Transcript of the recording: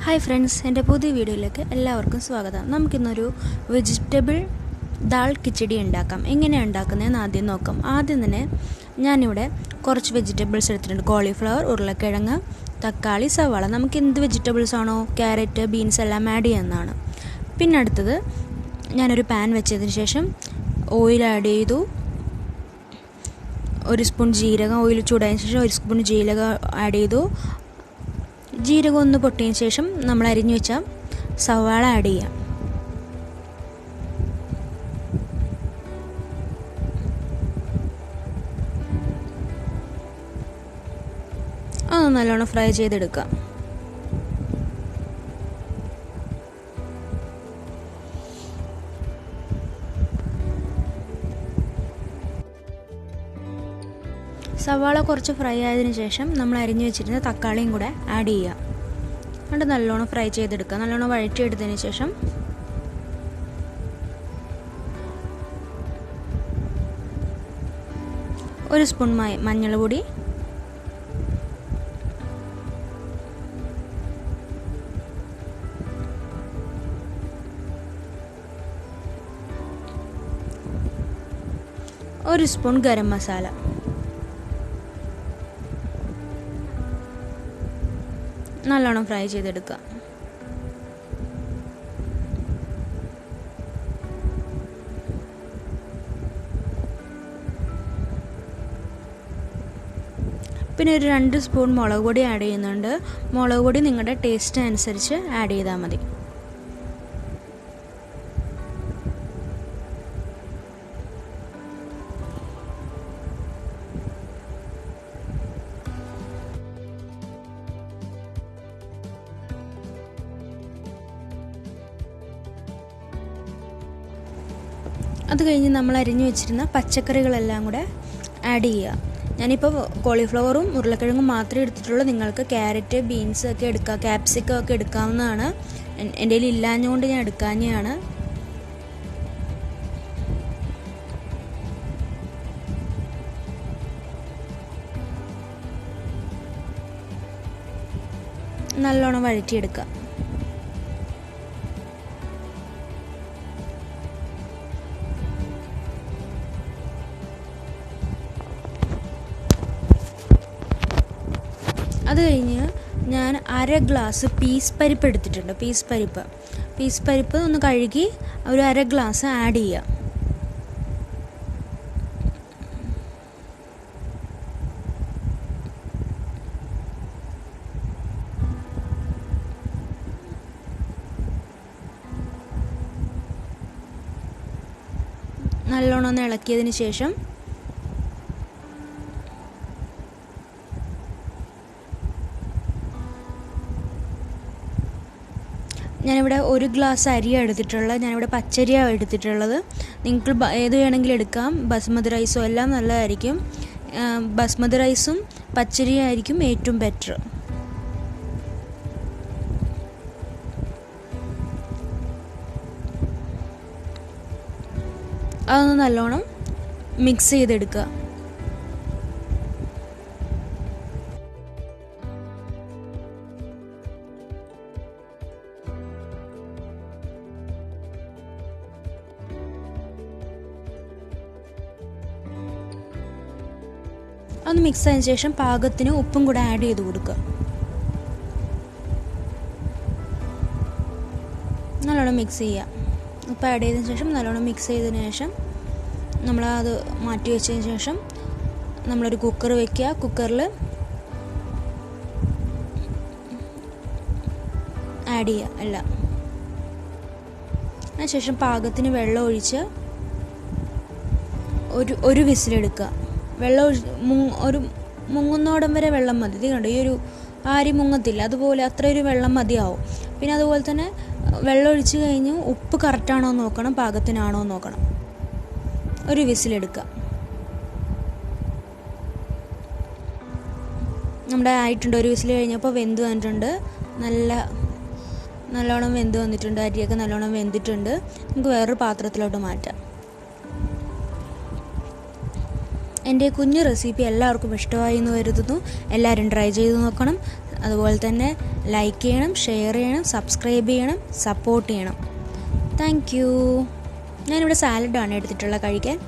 Hi friends, എൻ്റെ പുതിയ വീഡിയോയിലേക്ക് എല്ലാവർക്കും സ്വാഗതം. നമുക്കിന്നൊരു വെജിറ്റബിൾ ദാൽ കിച്ചടി ഉണ്ടാക്കാം. എങ്ങനെയാണ് ഉണ്ടാക്കുന്നതെന്ന് ആദ്യം നോക്കാം. ആദ്യം തന്നെ ഞാനിവിടെ കുറച്ച് വെജിറ്റബിൾസ് എടുത്തിട്ടുണ്ട്. കോളിഫ്ലവർ, ഉരുളക്കിഴങ്ങ്, തക്കാളി, സവാള. നമുക്ക് എന്ത് വെജിറ്റബിൾസ് ആണോ, ക്യാരറ്റ്, ബീൻസ് എല്ലാം ആഡ് ചെയ്യാവുന്നതാണ്. പിന്നെ അടുത്തത് ഞാനൊരു പാൻ വെച്ചതിന് ശേഷം ഓയിൽ ആഡ് ചെയ്തു. ഒരു സ്പൂൺ ജീരകം, ഓയിൽ ചൂടായതിനു ശേഷം ഒരു സ്പൂൺ ജീരകം ആഡ് ചെയ്തു. ജീരകം ഒന്ന് പൊട്ടിയതിന് ശേഷം നമ്മൾ അരിഞ്ഞു വെച്ച സവാള ആഡ് ചെയ്യാം. അത് നല്ലോണം ഫ്രൈ ചെയ്തെടുക്കാം. സവാള കുറച്ച് ഫ്രൈ ആയതിനു ശേഷം നമ്മൾ അരിഞ്ഞു വെച്ചിരുന്ന തക്കാളിയും കൂടെ ആഡ് ചെയ്യുക. എന്നിട്ട് നല്ലോണം ഫ്രൈ ചെയ്തെടുക്കുക. നല്ലോണം വഴറ്റിയെടുത്തതിന് ശേഷം ഒരു സ്പൂൺ മഞ്ഞൾപ്പൊടി, ഒരു സ്പൂൺ ഗരം മസാല, നല്ലോണം ഫ്രൈ ചെയ്തെടുക്കുക. പിന്നെ ഒരു 2 സ്പൂൺ മുളക് പൊടി ആഡ് ചെയ്യുന്നുണ്ട്. മുളക് പൊടി നിങ്ങളുടെ ടേസ്റ്റ് അനുസരിച്ച് ആഡ് ചെയ്താൽ മതി. അത് കഴിഞ്ഞ് നമ്മൾ അരിഞ്ഞു വെച്ചിരുന്ന പച്ചക്കറികളെല്ലാം കൂടെ ആഡ് ചെയ്യുക. ഞാനിപ്പോൾ കോളിഫ്ലവറും ഉരുളക്കിഴങ്ങും മാത്രമേ എടുത്തിട്ടുള്ളൂ. നിങ്ങൾക്ക് ക്യാരറ്റ്, ബീൻസ് ഒക്കെ എടുക്കാം, ക്യാപ്സിക്കം ഒക്കെ എടുക്കാവുന്നതാണ്. എൻ്റെ കയ്യിൽ ഇല്ലാഞ്ഞുകൊണ്ട് ഞാൻ എടുക്കാഞ്ഞതാണ്. നല്ലോണം വഴറ്റിയെടുക്കുക. അത് കഴിഞ്ഞ് ഞാൻ 1/2 ഗ്ലാസ് പീസ് പരിപ്പ് എടുത്തിട്ടുണ്ട്. പീസ് പരിപ്പ് ഒന്ന് കഴുകി ഒരു 1/2 ഗ്ലാസ് ആഡ് ചെയ്യുക. നല്ലോണം ഒന്ന് ഇളക്കിയതിന് ശേഷം ഞാനിവിടെ 1 ഗ്ലാസ് അരിയാണ് എടുത്തിട്ടുള്ളത്. ഞാനിവിടെ പച്ചരിയാണ് എടുത്തിട്ടുള്ളത്. നിങ്ങൾക്ക് ഏത് വേണമെങ്കിലും എടുക്കാം. ബസ്മതി റൈസും എല്ലാം നല്ലതായിരിക്കും. ബസ്മതി റൈസും പച്ചരിയും ആയിരിക്കും ഏറ്റവും ബെറ്റർ. അതൊന്ന് നല്ലോണം മിക്സ് ചെയ്തെടുക്കുക. ഒന്ന് മിക്സ് ആയതിനു ശേഷം പാകത്തിന് ഉപ്പും കൂടെ ആഡ് ചെയ്ത് കൊടുക്കുക. നല്ലോണം മിക്സ് ചെയ്യുക. ഉപ്പ് ആഡ് ചെയ്തതിന് ശേഷം നല്ലോണം മിക്സ് ചെയ്തതിന് ശേഷം നമ്മളത് മാറ്റി വെച്ചതിന് ശേഷം നമ്മളൊരു കുക്കർ വയ്ക്കുക. കുക്കറിൽ ആഡ് ചെയ്യുക എല്ലാം. അതിനുശേഷം പാകത്തിന് വെള്ളം ഒഴിച്ച് ഒരു വിസിലെടുക്കുക. വെള്ളം ഒരു മുങ്ങുന്നോടം വരെ വെള്ളം മതി. ഇത് കണ്ടോ, ഈ ഒരു ആരി മുങ്ങത്തില്ല, അതുപോലെ അത്രയൊരു വെള്ളം മതിയാവും. പിന്നെ അതുപോലെ തന്നെ വെള്ളം ഒഴിച്ച് കഴിഞ്ഞ് ഉപ്പ് കറക്റ്റാണോ എന്ന് നോക്കണം, പാകത്തിനാണോ എന്ന് നോക്കണം. ഒരു വിസിലെടുക്കുക. നമ്മുടെ ആയിട്ടുണ്ട്. ഒരു വിസിൽ കഴിഞ്ഞപ്പോൾ വെന്ത് വന്നിട്ടുണ്ട്. നല്ലോണം വെന്ത് വന്നിട്ടുണ്ട്. അരിയൊക്കെ നല്ലോണം വെന്തിട്ടുണ്ട്. നമുക്ക് വേറൊരു പാത്രത്തിലോട്ട് മാറ്റാം. എൻ്റെ കുഞ്ഞു റെസിപ്പി എല്ലാവർക്കും ഇഷ്ടമായി എന്ന് കരുതുന്നു. എല്ലാവരും ട്രൈ ചെയ്ത് നോക്കണം. അതുപോലെ തന്നെ ലൈക്ക് ചെയ്യണം, ഷെയർ ചെയ്യണം, സബ്സ്ക്രൈബ് ചെയ്യണം, സപ്പോർട്ട് ചെയ്യണം. Thank you. ഞാനിവിടെ സാലഡാണ് എടുത്തിട്ടുള്ളത് കഴിക്കാൻ.